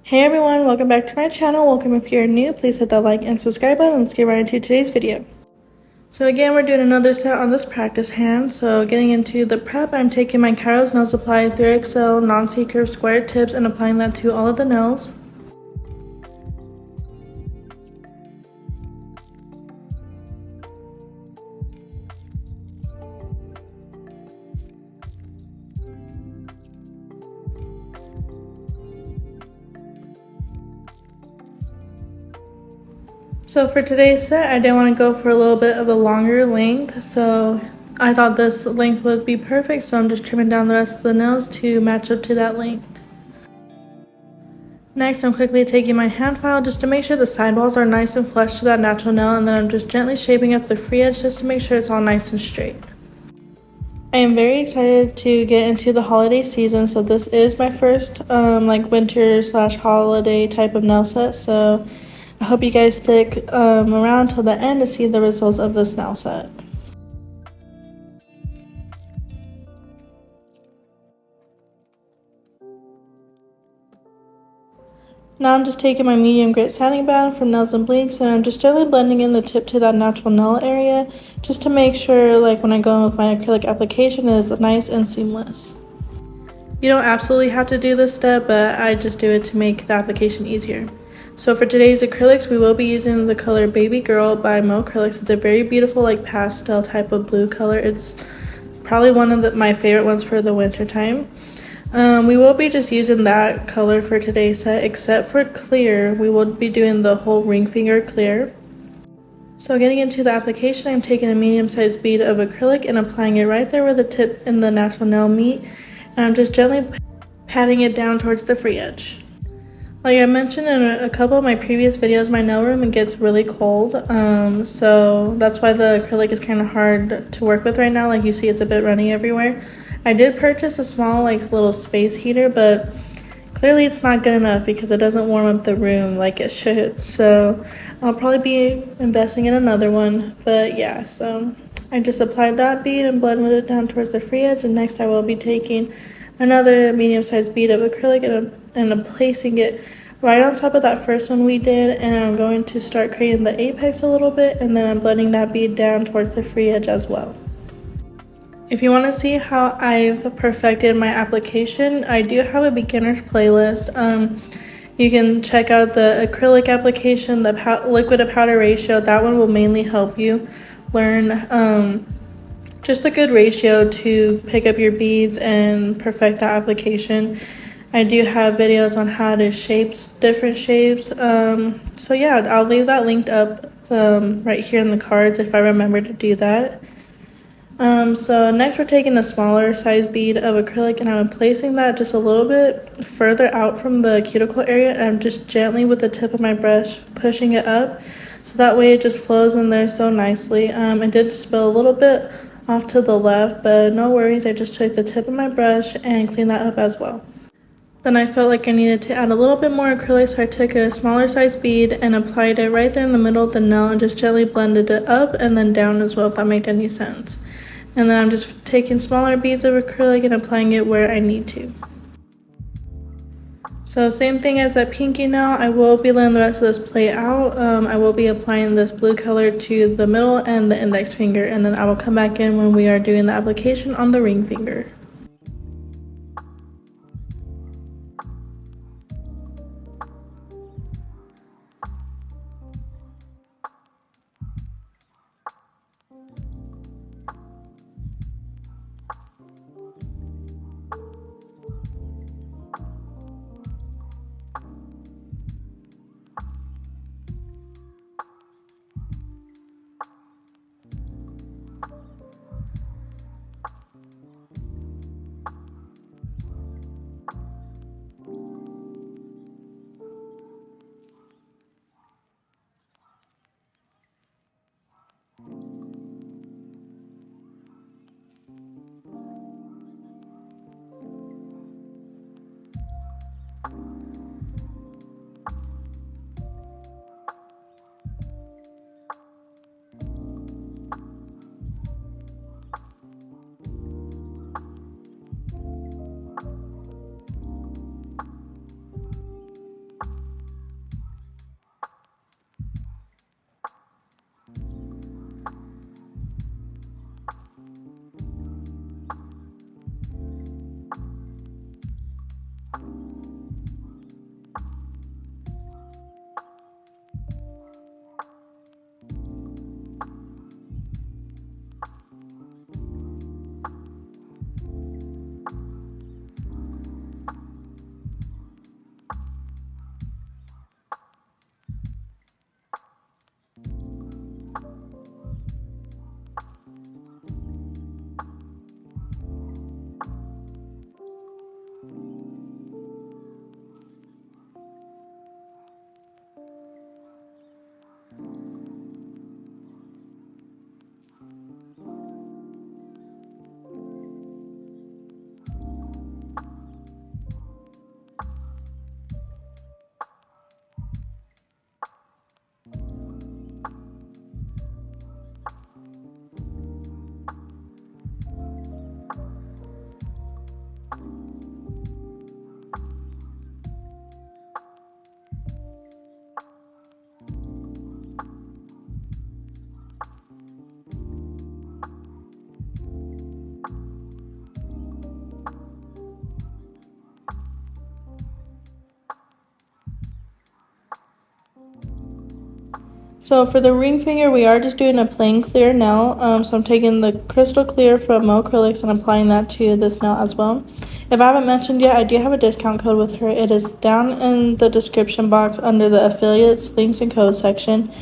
Hey everyone, welcome back to my channel. Welcome if you're new. Please hit that like and subscribe button. Let's get right into today's video. So again, we're doing another set on this practice hand. So getting into the prep, I'm taking my Kairos nail supply 3XL non-C-curve square tips and applying that to all of the nails. So for today's set, I did want to go for a little bit of a longer length, so I thought this length would be perfect, so I'm just trimming down the rest of the nails to match up to that length. Next, I'm quickly taking my hand file just to make sure the sidewalls are nice and flush to that natural nail, and then I'm just gently shaping up the free edge just to make sure it's all nice and straight. I am very excited to get into the holiday season, so this is my first winter/holiday type of nail set, so I hope you guys stick around till the end to see the results of this nail set. Now I'm just taking my medium grit sanding band from Nails and Blinks, and I'm just gently blending in the tip to that natural nail area just to make sure when I go in with my acrylic application it is nice and seamless. You don't absolutely have to do this step, but I just do it to make the application easier. So for today's acrylics, we will be using the color Baby Girl by Mo Acrylics. It's a very beautiful pastel type of blue color. It's probably one of my favorite ones for the winter time. We will be just using that color for today's set, except for clear. We will be doing the whole ring finger clear. So getting into the application, I'm taking a medium-sized bead of acrylic and applying it right there where the tip and the natural nail meet, and I'm just gently patting it down towards the free edge. Like I mentioned in a couple of my previous videos, my nail room gets really cold, so that's why the acrylic is kind of hard to work with right now. Like you see, it's a bit runny everywhere. I did purchase a small little space heater, but clearly it's not good enough because it doesn't warm up the room like it should. So I'll probably be investing in another one, but yeah, so I just applied that bead and blended it down towards the free edge, and next I will be taking another medium-sized bead of acrylic and I'm placing it right on top of that first one we did, and I'm going to start creating the apex a little bit, and then I'm blending that bead down towards the free edge as well. If you want to see how I've perfected my application, I do have a beginner's playlist. You can check out the acrylic application, the liquid to powder ratio. That one will mainly help you learn just a good ratio to pick up your beads and perfect that application. I do have videos on how to shape different shapes. So yeah, I'll leave that linked up right here in the cards if I remember to do that. So next we're taking a smaller size bead of acrylic, and I'm placing that just a little bit further out from the cuticle area, and I'm just gently with the tip of my brush pushing it up so that way it just flows in there so nicely. It did spill a little bit off to the left, but no worries, I just took the tip of my brush and cleaned that up as well. Then I felt like I needed to add a little bit more acrylic, so I took a smaller size bead and applied it right there in the middle of the nail and just gently blended it up and then down as well, if that made any sense. And then I'm just taking smaller beads of acrylic and applying it where I need to. So same thing as that pinky nail, I will be letting the rest of this play out. I will be applying this blue color to the middle and the index finger, and then I will come back in when we are doing the application on the ring finger. So for the ring finger, we are just doing a plain clear nail. So I'm taking the crystal clear from Acrylics and applying that to this nail as well. If I haven't mentioned yet, I do have a discount code with her. It is down in the description box under the affiliates, links, and codes section.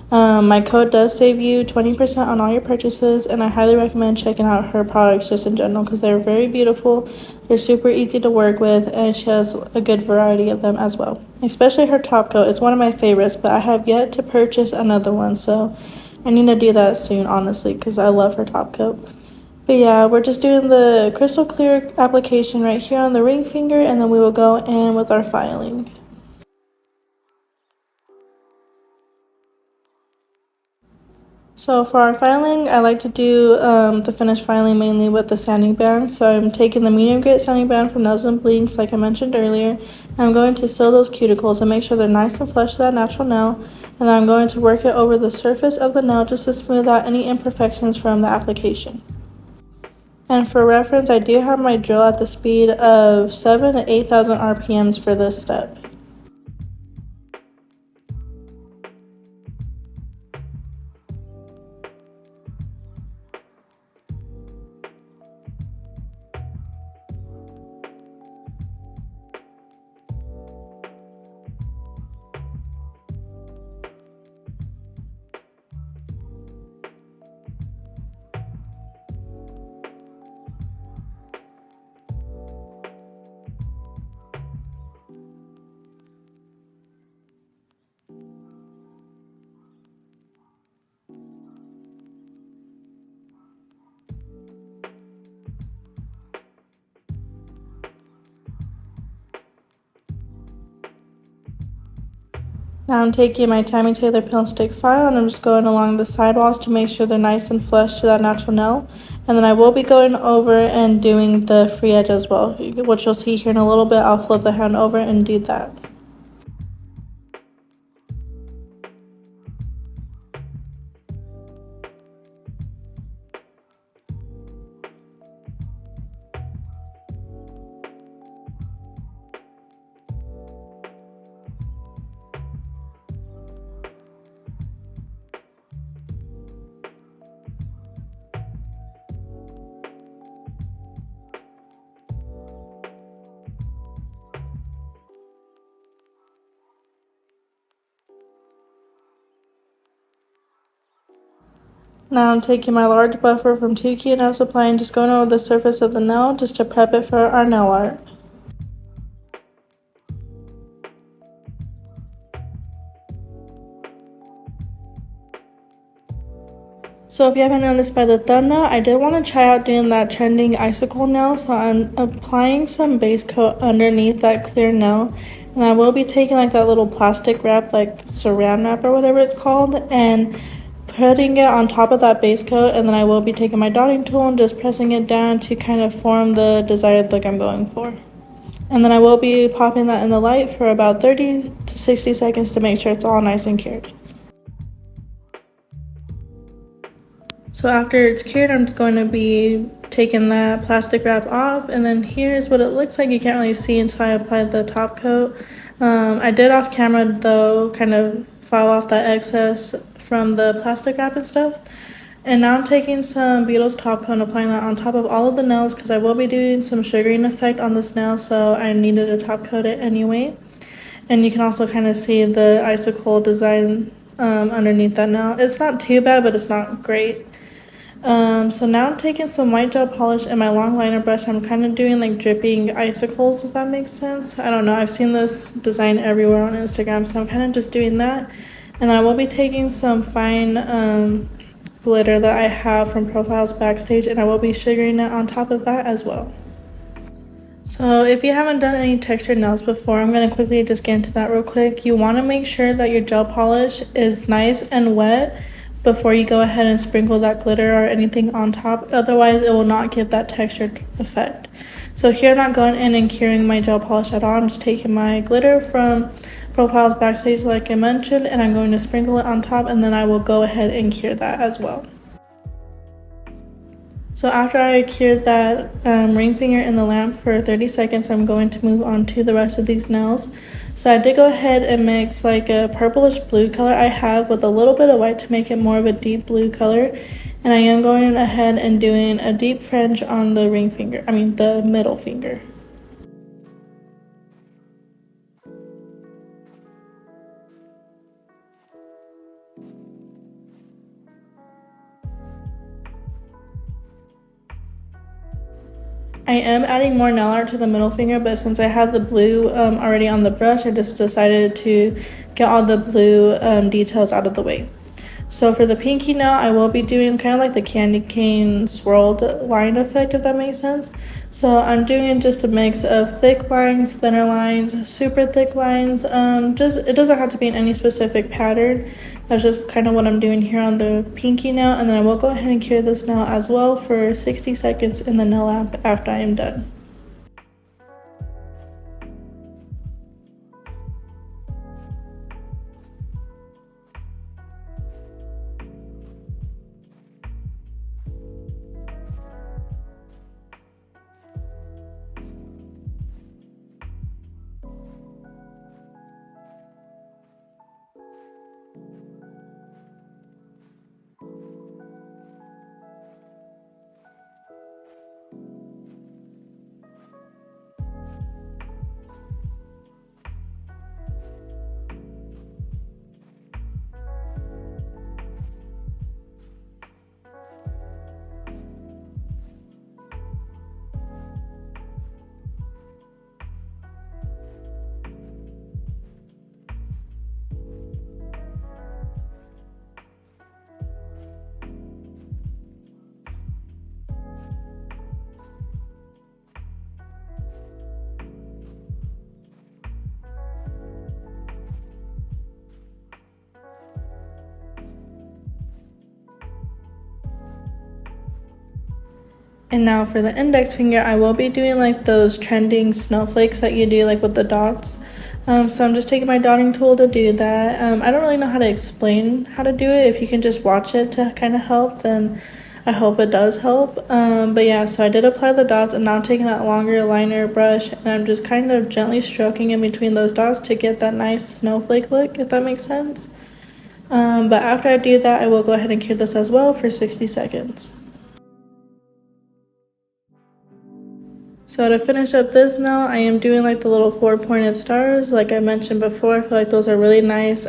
My code does save you 20% on all your purchases, and I highly recommend checking out her products just in general because they're very beautiful. They're super easy to work with, and she has a good variety of them as well. Especially her top coat. It's one of my favorites, but I have yet to purchase another one, so I need to do that soon, honestly, because I love her top coat. But yeah, we're just doing the crystal clear application right here on the ring finger, and then we will go in with our filing. So for our filing, I like to do the finished filing mainly with the sanding band. So I'm taking the medium grit sanding band from 𝐹𝐺 Blinks, like I mentioned earlier. And I'm going to seal those cuticles and make sure they're nice and flush to that natural nail. And then I'm going to work it over the surface of the nail just to smooth out any imperfections from the application. And for reference, I do have my drill at the speed of 7,000 to 8,000 RPMs for this step. Now I'm taking my Tammy Taylor peel and stick file and I'm just going along the sidewalls to make sure they're nice and flush to that natural nail. And then I will be going over and doing the free edge as well, which you'll see here in a little bit. I'll flip the hand over and do that. Now I'm taking my large buffer from 2Q Nail Supply and just going over the surface of the nail just to prep it for our nail art. So if you haven't noticed by the thumbnail, I did want to try out doing that trending icicle nail. So I'm applying some base coat underneath that clear nail. And I will be taking like that little plastic wrap, like saran wrap or whatever it's called, and putting it on top of that base coat. And then I will be taking my dotting tool and just pressing it down to kind of form the desired look I'm going for. And then I will be popping that in the light for about 30 to 60 seconds to make sure it's all nice and cured. So after it's cured, I'm just going to be taking that plastic wrap off, and then here's what it looks like. You can't really see until I apply the top coat. I did off camera though kind of file off that excess from the plastic wrap and stuff. And now I'm taking some Beetle's top coat and applying that on top of all of the nails because I will be doing some sugaring effect on this nail, so I needed to top coat it anyway. And you can also kind of see the icicle design underneath that nail. It's not too bad, but it's not great. So now I'm taking some white gel polish and my long liner brush. I'm kind of doing like dripping icicles, if that makes sense. I don't know, I've seen this design everywhere on Instagram, so I'm kind of just doing that. And then I will be taking some fine glitter that I have from Profiles Backstage, and I will be sugaring it on top of that as well. So if you haven't done any textured nails before, I'm going to quickly just get into that real quick. You want to make sure that your gel polish is nice and wet before you go ahead and sprinkle that glitter or anything on top. Otherwise, it will not give that textured effect. So here I'm not going in and curing my gel polish at all. I'm just taking my glitter from Profiles Backstage like I mentioned, and I'm going to sprinkle it on top, and then I will go ahead and cure that as well. So after I cured that ring finger in the lamp for 30 seconds, I'm going to move on to the rest of these nails. So I did go ahead and mix like a purplish blue color I have with a little bit of white to make it more of a deep blue color. And I am going ahead and doing a deep French on the ring finger, the middle finger. I am adding more nail art to the middle finger, but since I have the blue already on the brush, I just decided to get all the blue details out of the way. So for the pinky nail, I will be doing kind of like the candy cane swirled line effect, if that makes sense. So I'm doing just a mix of thick lines, thinner lines, super thick lines. It doesn't have to be in any specific pattern. That's just kind of what I'm doing here on the pinky nail. And then I will go ahead and cure this nail as well for 60 seconds in the nail lamp after I am done. And now for the index finger, I will be doing like those trending snowflakes that you do like with the dots. So I'm just taking my dotting tool to do that. I don't really know how to explain how to do it. If you can just watch it to kind of help, then I hope it does help. But yeah, so I did apply the dots, and now I'm taking that longer liner brush and I'm just kind of gently stroking in between those dots to get that nice snowflake look, if that makes sense. But after I do that, I will go ahead and cure this as well for 60 seconds. So to finish up this nail, I am doing like the little 4-pointed stars. Like I mentioned before, I feel like those are really nice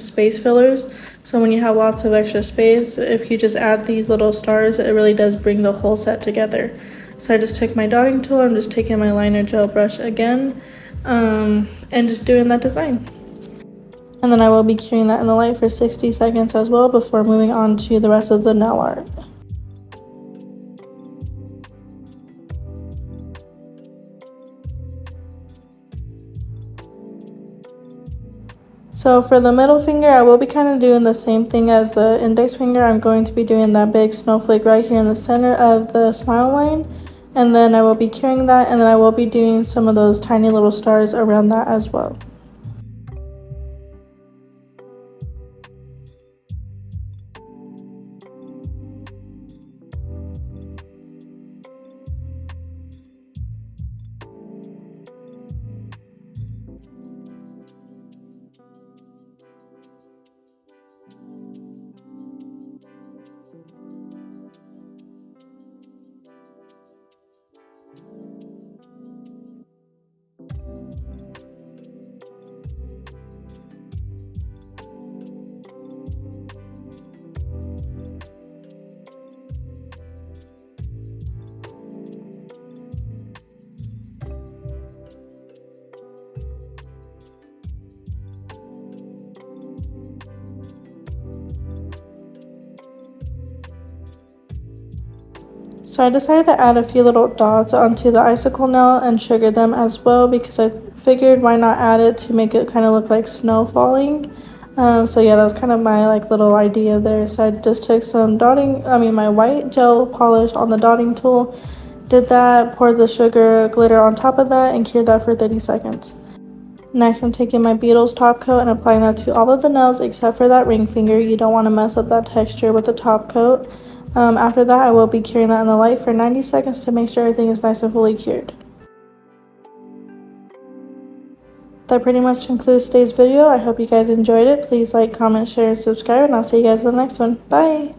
space fillers. So when you have lots of extra space, if you just add these little stars, it really does bring the whole set together. So I just took my dotting tool, I'm just taking my liner gel brush again, and just doing that design. And then I will be curing that in the light for 60 seconds as well before moving on to the rest of the nail art. So for the middle finger, I will be kind of doing the same thing as the index finger. I'm going to be doing that big snowflake right here in the center of the smile line. And then I will be curing that, and then I will be doing some of those tiny little stars around that as well. So I decided to add a few little dots onto the icicle nail and sugar them as well, because I figured why not add it to make it kind of look like snow falling. So yeah, that was kind of my like little idea there. So I just took some my white gel polish on the dotting tool, did that, poured the sugar glitter on top of that, and cured that for 30 seconds. Next, I'm taking my Beetles top coat and applying that to all of the nails except for that ring finger. You don't want to mess up that texture with the top coat. After that, I will be curing that in the light for 90 seconds to make sure everything is nice and fully cured. That pretty much concludes today's video. I hope you guys enjoyed it. Please like, comment, share, and subscribe, and I'll see you guys in the next one. Bye!